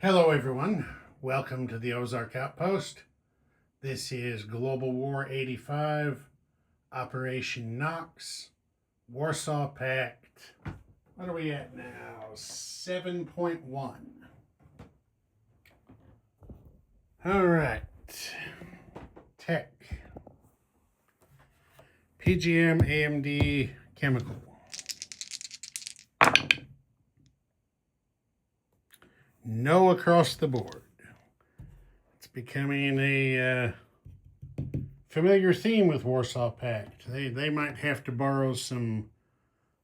Hello everyone, welcome to the Ozark Outpost. This is Global War 85, Operation Knox, Warsaw Pact. What are we at now? 7.1. All right, tech, PGM, AMD, chemical. No across the board. It's becoming a familiar theme with Warsaw Pact. They might have to borrow some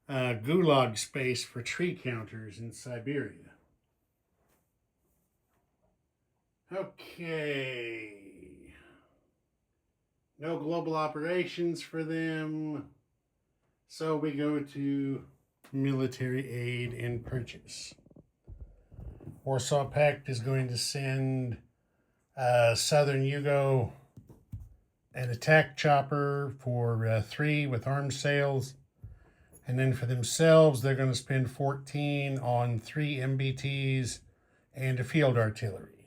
gulag space for tree counters in Siberia. Okay. No global operations for them. So we go to military aid and purchase. Warsaw Pact is going to send Southern Yugo an attack chopper for 3 with arms sales. And then for themselves, they're going to spend 14 on 3 MBTs and a field artillery.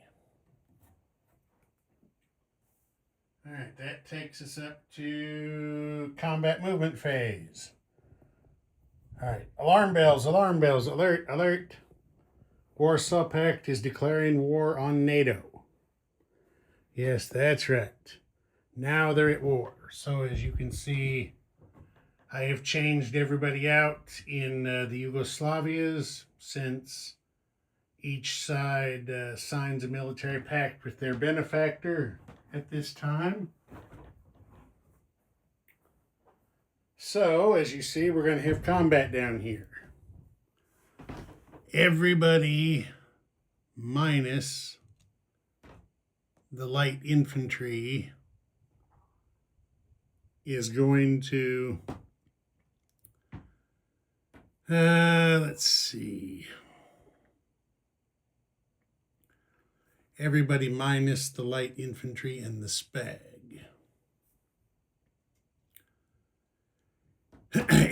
All right, that takes us up to combat movement phase. All right, alarm bells, alert, alert. Warsaw Pact is declaring war on NATO. Yes, that's right. Now they're at war. So as you can see, I have changed everybody out in the Yugoslavias since each side signs a military pact with their benefactor at this time. So as you see, we're going to have combat down here. Everybody minus the light infantry is going to, let's see. Everybody minus the light infantry and the SPAG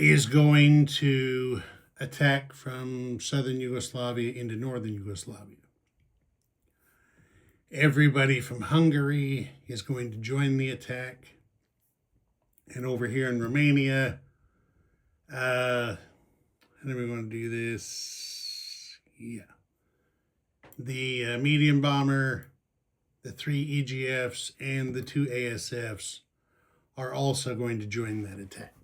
is going to attack from southern Yugoslavia into northern Yugoslavia. Everybody from Hungary is going to join the attack. And over here in Romania, how do we want to do this? Yeah. The medium bomber, the 3 EGFs, and the 2 ASFs are also going to join that attack.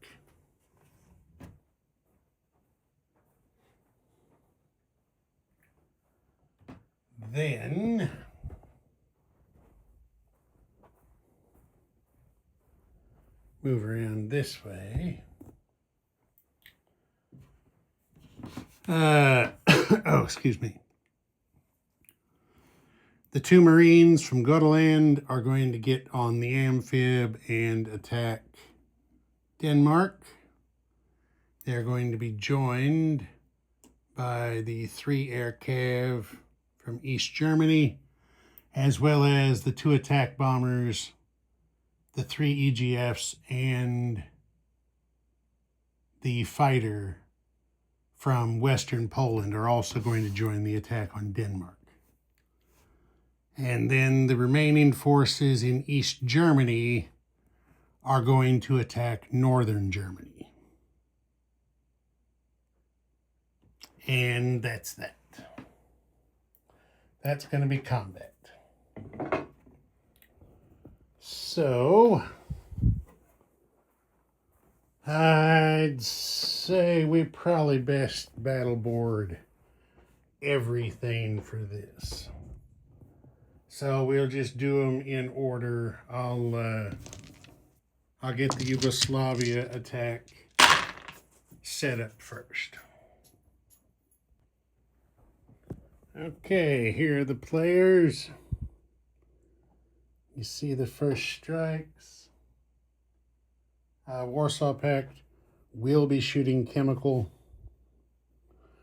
Then move around this way. Oh, excuse me. The 2 Marines from Gotaland are going to get on the amphib and attack Denmark. They're going to be joined by the 3 air cav from East Germany, as well as the 2 attack bombers, the 3 EGFs, and the fighter from Western Poland are also going to join the attack on Denmark. And then the remaining forces in East Germany are going to attack Northern Germany. And that's that. That's going to be combat. So, I'd say we probably best battle board everything for this. So we'll just do them in order. I'll get the Yugoslavia attack set up first. Okay, here are the players. You see the first strikes. Warsaw Pact will be shooting chemical.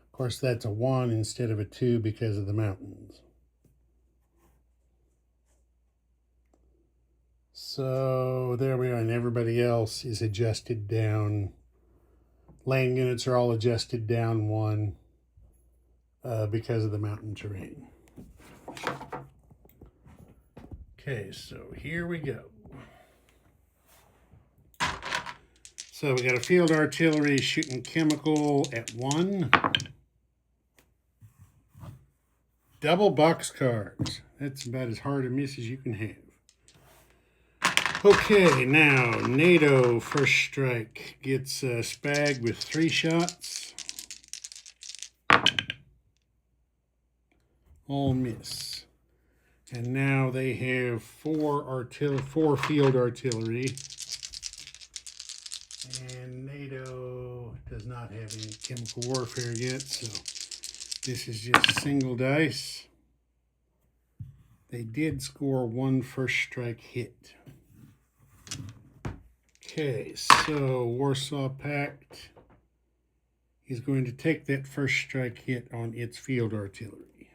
Of course, that's a 1 instead of a 2 because of the mountains. So there we are, and everybody else is adjusted down. Land units are all adjusted down 1 because of the mountain terrain. Okay, so here we go. So we got a field artillery shooting chemical at 1. Double boxcars. That's about as hard a miss as you can have. Okay, now NATO first strike gets Spag with 3 shots. All miss. And now they have 4 field artillery. And NATO does not have any chemical warfare yet, so this is just single dice. They did score 1 first strike hit. Okay, so Warsaw Pact is going to take that first strike hit on its field artillery.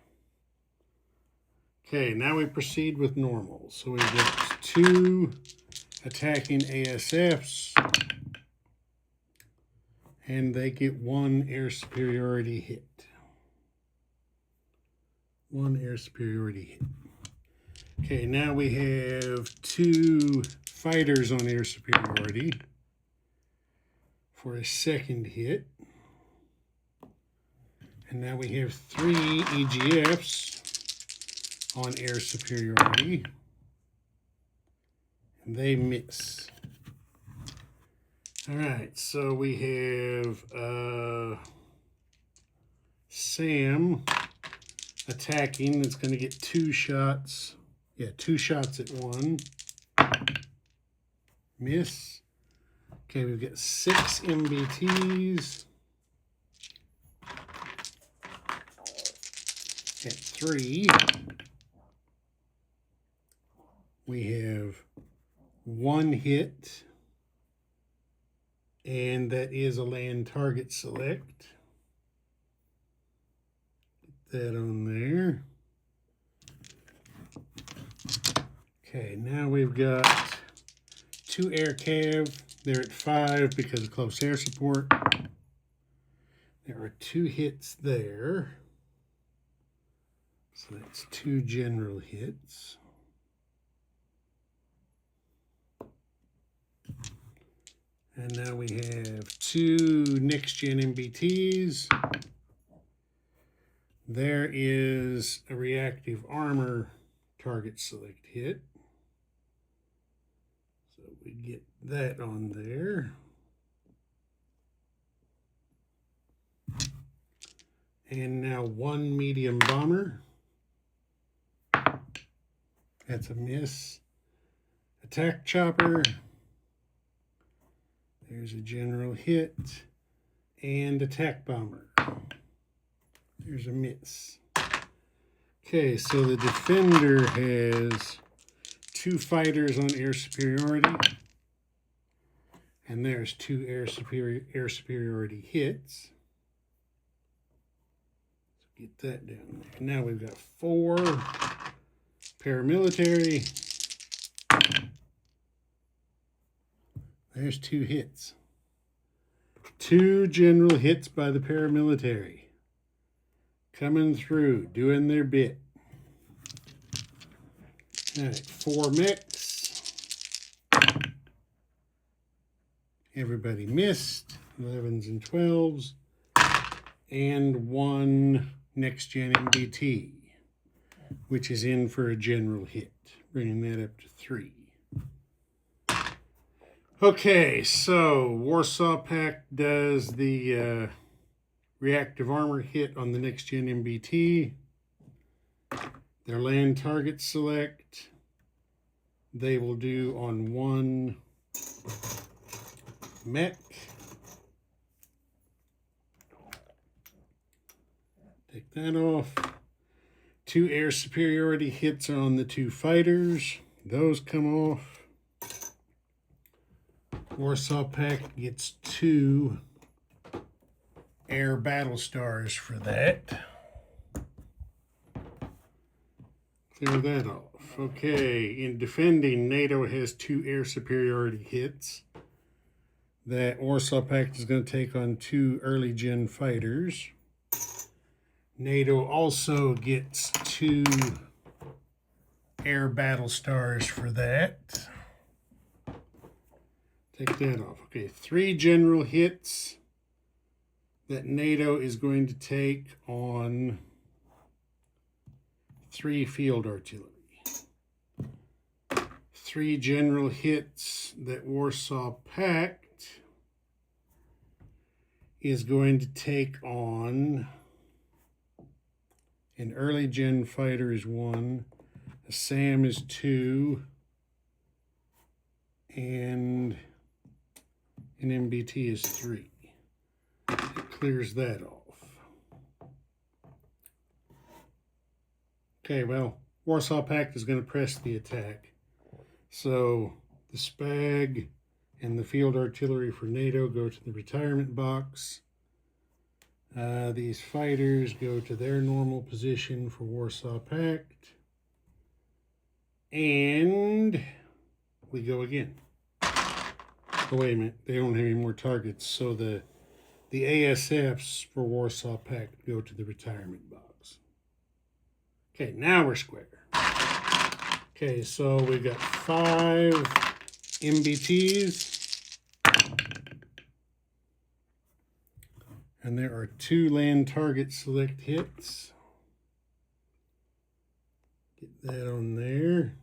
Okay, now we proceed with normal. So we've got 2 attacking ASFs, and they get 1 air superiority hit. 1 air superiority hit. Okay, now we have 2 fighters on air superiority for a second hit. And now we have 3 EGFs on air superiority. And they miss. All right, so we have Sam attacking. That's going to get 2 shots. Yeah, 2 shots at 1. Miss. Okay, we've got 6 MBTs at 3. We have 1 hit, and that is a land target select. Get that on there. Okay, now we've got 2 air cav. They're at 5 because of close air support. There are 2 hits there. So that's 2 general hits. And now we have 2 next-gen MBTs. There is a reactive armor target select hit. So we get that on there. And now 1 medium bomber. That's a miss. Attack chopper. There's a general hit. And attack bomber. There's a miss. Okay, so the defender has 2 fighters on air superiority. And there's 2 air superiority hits. So get that down there. Now we've got 4 paramilitary. There's 2 hits. 2 general hits by the paramilitary. Coming through, doing their bit. All right, 4 mechs. Everybody missed. 11s and 12s. And 1 next-gen MBT, which is in for a general hit, bringing that up to 3. Okay, so Warsaw Pact does the reactive armor hit on the next-gen MBT. Their land target select, they will do on 1 mech. Take that off. 2 air superiority hits are on the 2 fighters. Those come off. Warsaw Pact gets 2 air battle stars for that. Clear that off. Okay, in defending, NATO has 2 air superiority hits that Warsaw Pact is going to take on 2 early gen fighters. NATO also gets 2 air battle stars for that. Take that off. Okay, 3 general hits that NATO is going to take on 3 field artillery. 3 general hits that Warsaw Pact is going to take on an early gen fighter is 1, a SAM is 2, and an MBT is 3. It clears that off. Okay, well, Warsaw Pact is going to press the attack. So the SPAG and the field artillery for NATO go to the retirement box. These fighters go to their normal position for Warsaw Pact. And we go again. Oh, wait a minute. They don't have any more targets. So the ASFs for Warsaw Pact go to the retirement box. Okay, now we're square. Okay, so we've got 5 MBTs. And there are 2 land target select hits. Get that on there.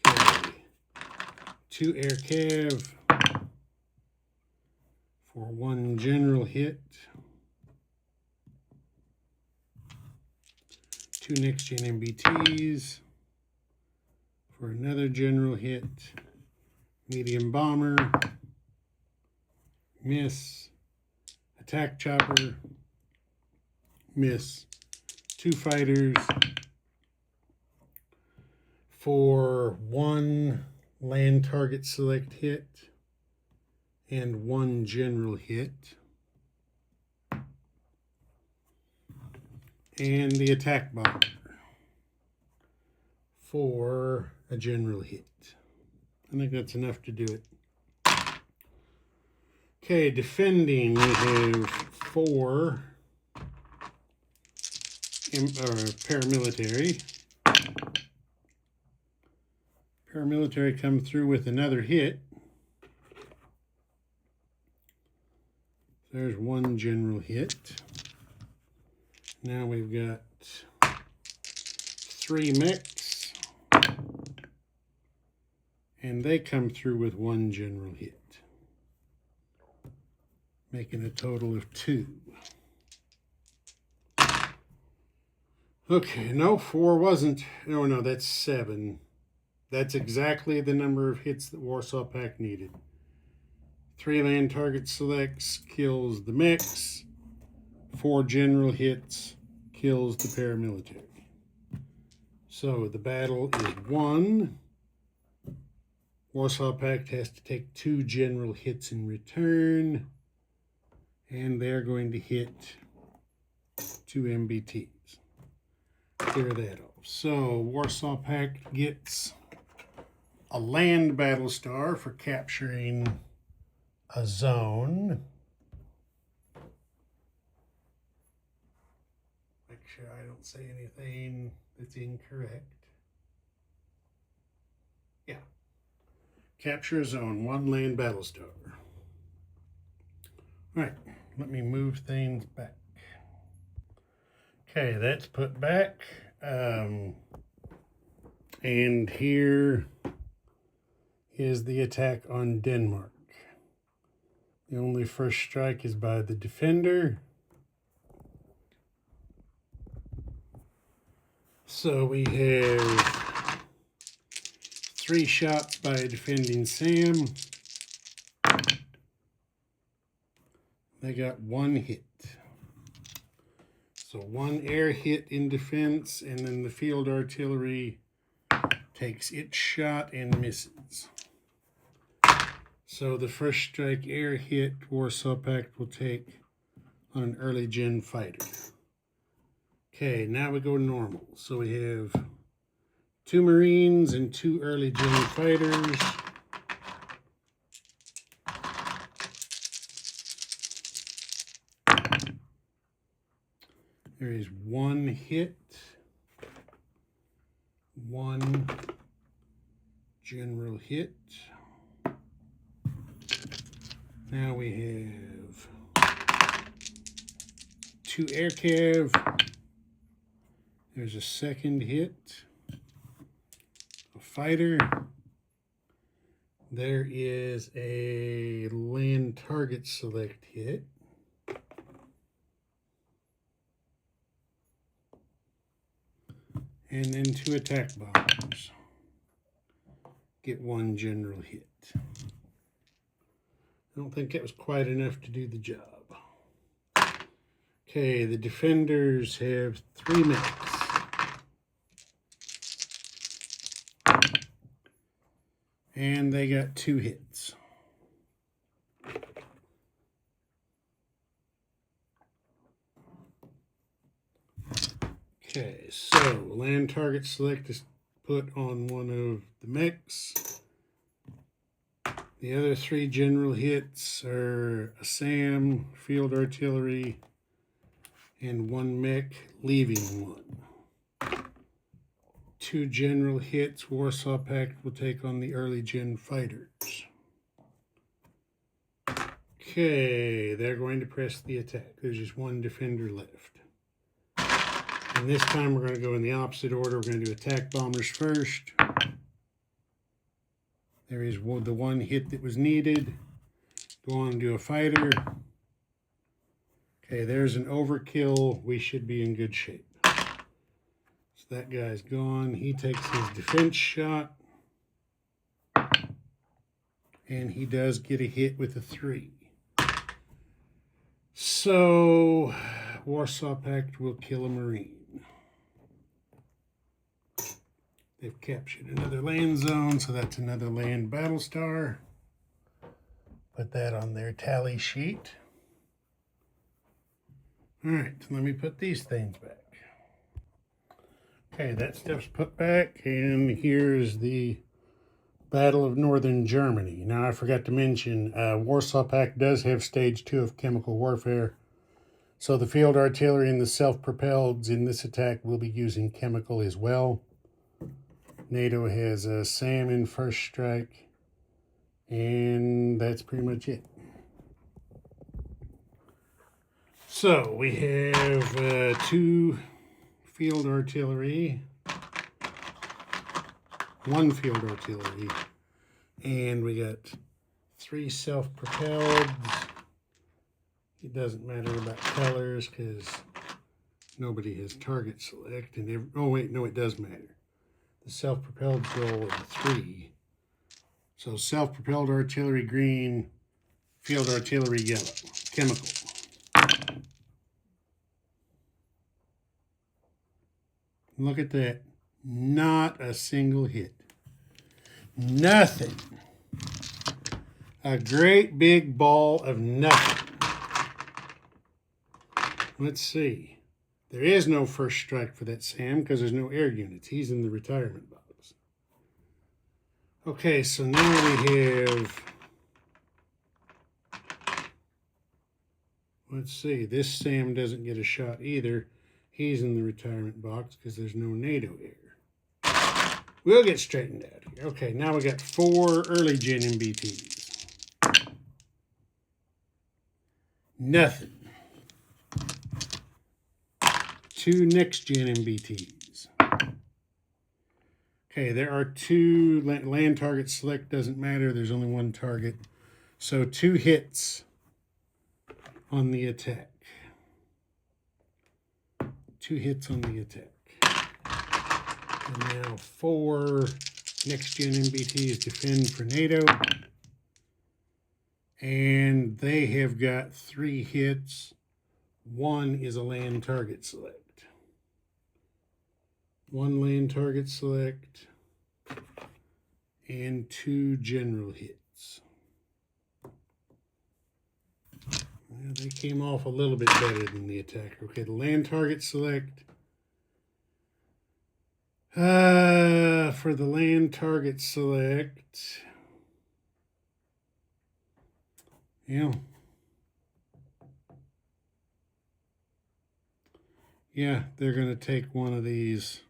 Okay. 2 air cav for 1 general hit. 2 next gen MBTs for another general hit. Medium bomber, miss. Attack chopper, miss. 2 fighters for 1 land target select hit and 1 general hit. And the attack bomber for a general hit. I think that's enough to do it. Okay, defending, we have 4 paramilitary. Paramilitary come through with another hit. There's 1 general hit. Now we've got 3 mechs, and they come through with 1 general hit, making a total of 2. Okay, no, 4 wasn't. Oh no, that's 7. That's exactly the number of hits that Warsaw Pact needed. 3 land target selects kills the mechs. 4 general hits kills the paramilitary. So the battle is won. Warsaw Pact has to take 2 general hits in return. And they're going to hit 2 MBTs. Clear that off. So Warsaw Pact gets a land battle star for capturing a zone. Make sure I don't say anything that's incorrect. Yeah. Capture a zone, 1 land battle star. All right, let me move things back. Okay, that's put back. And here is the attack on Denmark. The only first strike is by the defender. So we have 3 shots by a defending SAM. They got 1 hit. So 1 air hit in defense, and then the field artillery takes its shot and misses. So the first strike air hit Warsaw Pact will take on an early gen fighter. Okay, now we go normal. So we have 2 Marines and 2 early gen fighters. There is one hit, one general hit. Now we have 2 air cav. There's a second hit, a fighter. There is a land target select hit. And then 2 attack bombers. Get 1 general hit. I don't think that was quite enough to do the job. Okay, the defenders have 3 mechs. And they got 2 hits. Okay, so land target select is put on one of the mechs. The other 3 general hits are a SAM, field artillery, and 1 mech, leaving 1. 2 general hits, Warsaw Pact will take on the early gen fighters. Okay, they're going to press the attack. There's just 1 defender left. And this time we're going to go in the opposite order. We're going to do attack bombers first. There is the 1 hit that was needed. Go on and do a fighter. Okay, there's an overkill. We should be in good shape. So that guy's gone. He takes his defense shot. And he does get a hit with a 3. So Warsaw Pact will kill a Marine. They've captured another land zone, so that's another land battle star. Put that on their tally sheet. All right, so let me put these things back. Okay, that stuff's put back, and here's the Battle of Northern Germany. Now, I forgot to mention, Warsaw Pact does have stage 2 of chemical warfare. So the field artillery and the self-propelleds in this attack will be using chemical as well. NATO has a SAM in first strike, and that's pretty much it. So we have 2 field artillery, 1 field artillery, and we got 3 self-propelleds. It doesn't matter about colors because nobody has target select. And oh wait, no, it does matter. The self-propelled roll is 3. So self-propelled artillery green, field artillery yellow, chemical. Look at that. Not a single hit. Nothing. A great big ball of nothing. Let's see. There is no first strike for that SAM because there's no air units. He's in the retirement box. Okay, so now we have... Let's see. This SAM doesn't get a shot either. He's in the retirement box because there's no NATO air. We'll get straightened out here. Okay, now we got 4 early gen MBTs. Nothing. 2 next gen MBTs. Okay, there are 2 land target select, doesn't matter. There's only 1 target. So 2 hits on the attack. 2 hits on the attack. And now 4 next gen MBTs defend for NATO. And they have got 3 hits. 1 is a land target select. 1 land target select, and 2 general hits. Well, they came off a little bit better than the attacker. Okay, the land target select. For the land target select, yeah. Yeah, they're going to take one of these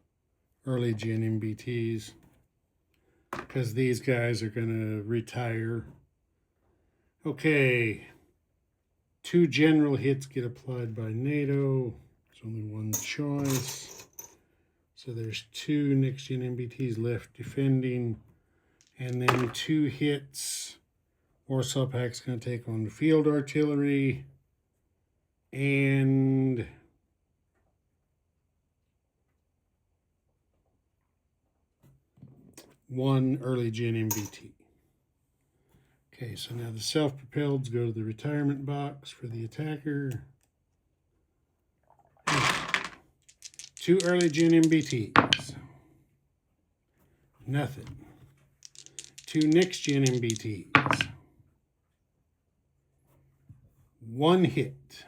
early gen MBTs because these guys are going to retire. Okay, 2 general hits get applied by NATO. There's only one choice. So there's 2 next gen MBTs left defending. And then 2 hits. Warsaw Pact's going to take on field artillery. And one early gen MBT. Okay, so now the self-propelleds go to the retirement box for the attacker. 2 early gen MBTs. Nothing. 2 next gen MBTs. 1 hit.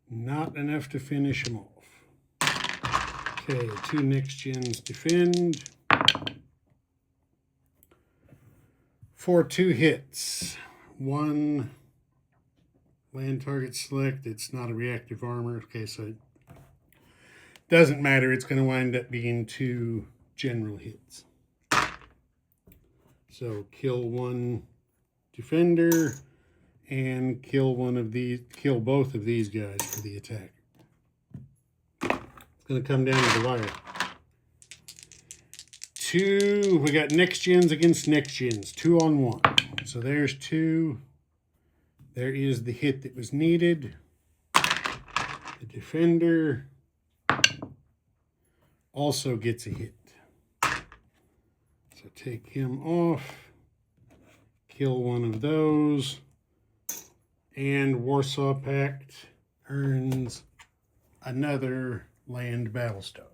Not enough to finish them off. Okay, 2 next gens defend. For 2 hits. 1 land target select. It's not a reactive armor. Okay, so it doesn't matter. It's going to wind up being 2 general hits. So kill 1 defender and kill both of these guys for the attack. It's going to come down to the wire. 2, we got next gens against next gens, 2 on 1. So there's 2. There is the hit that was needed. The defender also gets a hit. So take him off, kill 1 of those, and Warsaw Pact earns another land battle star.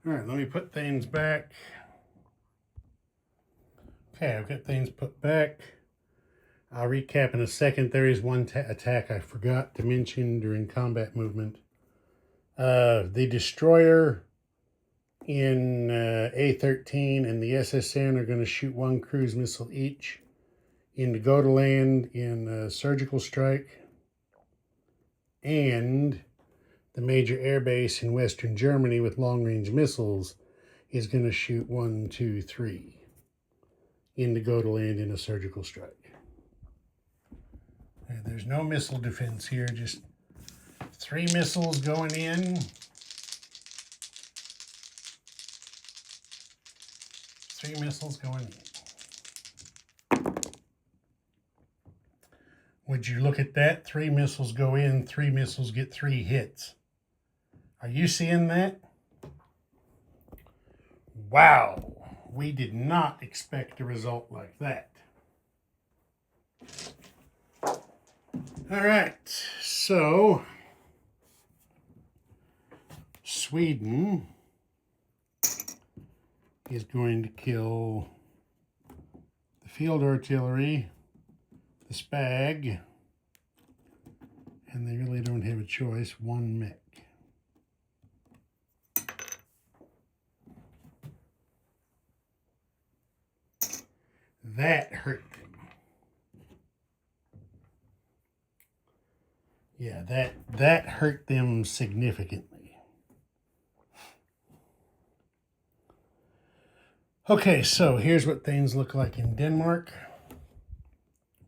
All right, let me put things back. Okay, I've got things put back. I'll recap in a second. There is one attack I forgot to mention during combat movement. The destroyer in A13 and the SSN are going to shoot 1 cruise missile each into go to land in surgical strike. And the major air base in Western Germany with long-range missiles is going to shoot 1, 2, 3 into go to land in a surgical strike. And there's no missile defense here, just 3 missiles going in. 3 missiles going in. Would you look at that? 3 missiles go in, 3 missiles get 3 hits. Are you seeing that? Wow, we did not expect a result like that. All right, so Sweden is going to kill the field artillery, the SPAG, and they really don't have a choice, 1 mech. That hurt them. Yeah, that hurt them significantly. Okay, so here's what things look like in Denmark.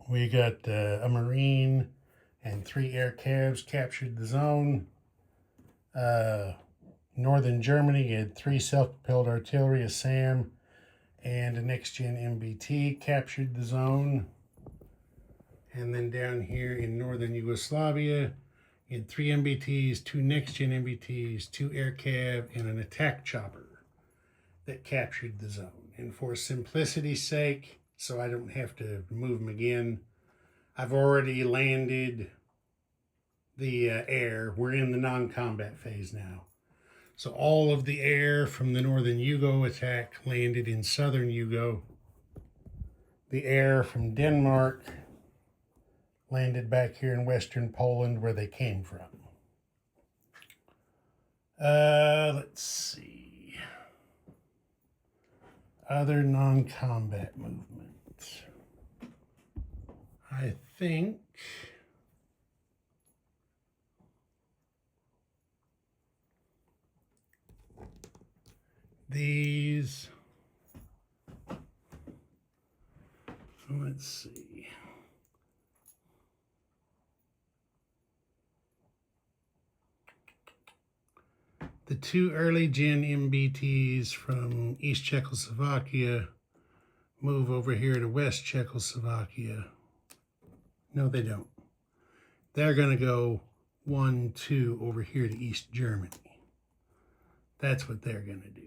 We got a Marine and 3 air cabs captured the zone. Northern Germany had 3 self-propelled artillery, a SAM, and a next-gen MBT captured the zone. And then down here in northern Yugoslavia, you had 3 MBTs, 2 next-gen MBTs, 2 air cav, and an attack chopper that captured the zone. And for simplicity's sake, so I don't have to move them again, I've already landed the air. We're in the non-combat phase now. So all of the air from the northern Yugo attack landed in southern Yugo. The air from Denmark landed back here in western Poland where they came from. Let's see. Other non-combat movements. I think these. Let's see. The two early gen MBTs from East Czechoslovakia move over here to West Czechoslovakia. No, they don't. They're going to go 1, 2 over here to East Germany. That's what they're going to do.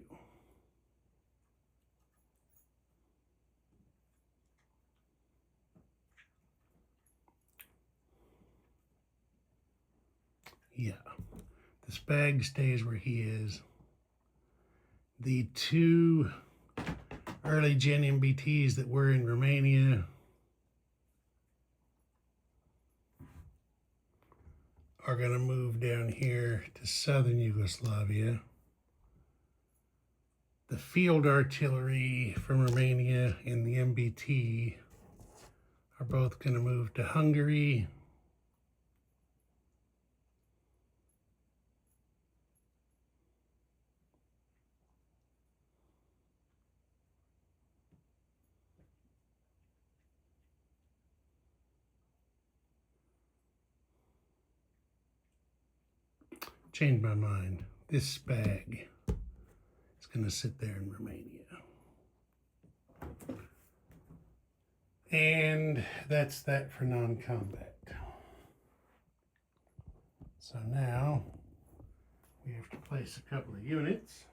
Yeah. The Spag stays where he is. The two early gen MBTs that were in Romania are going to move down here to southern Yugoslavia. The field artillery from Romania and the MBT are both going to move to Hungary. Changed my mind. This Spag is going to sit there in Romania. And that's that for non-combat. So now we have to place a couple of units.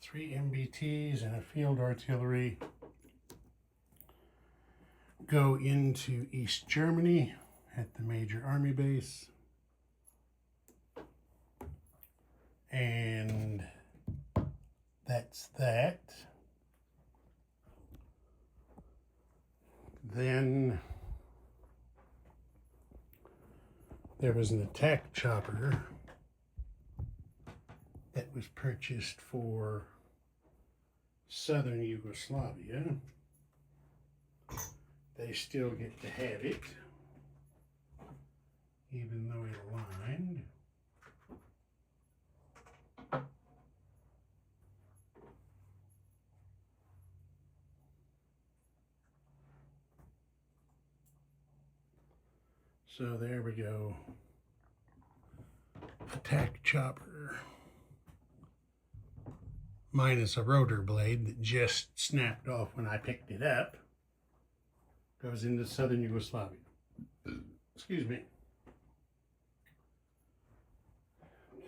Three MBTs and a field artillery go into East Germany at the major army base. And that's that. Then there was an attack chopper that was purchased for southern Yugoslavia. They still get to have it, even though it aligned. So there we go. Attack chopper. Minus a rotor blade that just snapped off when I picked it up. Goes into southern Yugoslavia. Excuse me.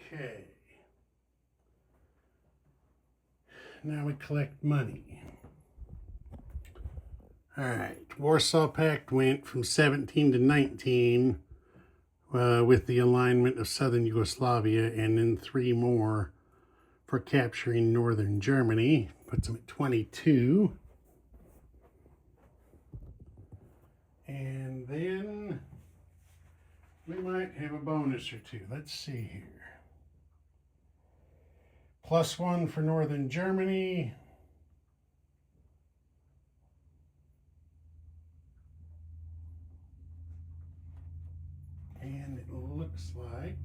Okay. Now we collect money. All right. Warsaw Pact went from 17 to 19 with the alignment of southern Yugoslavia, and then 3 more for capturing northern Germany. Puts them at 22. And then we might have a bonus or 2. Let's see here. +1 for northern Germany. And it looks like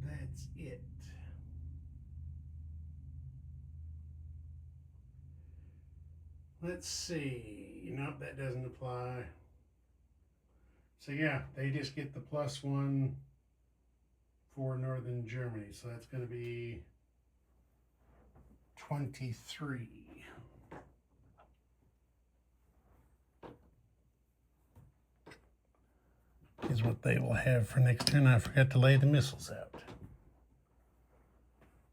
that's it. Let's see. Nope, that doesn't apply. So yeah, they just get the +1 for northern Germany. So that's going to be 23. Is what they will have for next turn. I forgot to lay the missiles out.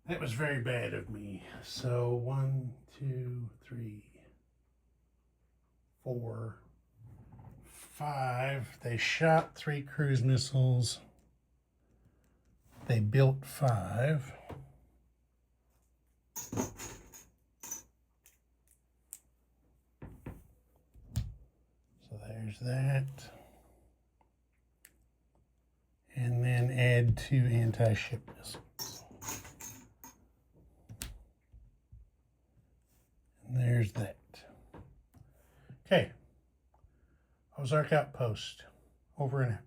That was very bad of me. So 1, 2, 3, 4, 5. They shot 3 cruise missiles. They built 5. There's that. And then add 2 anti-ship missiles. And there's that. Okay. Ozark Outpost. Over and out.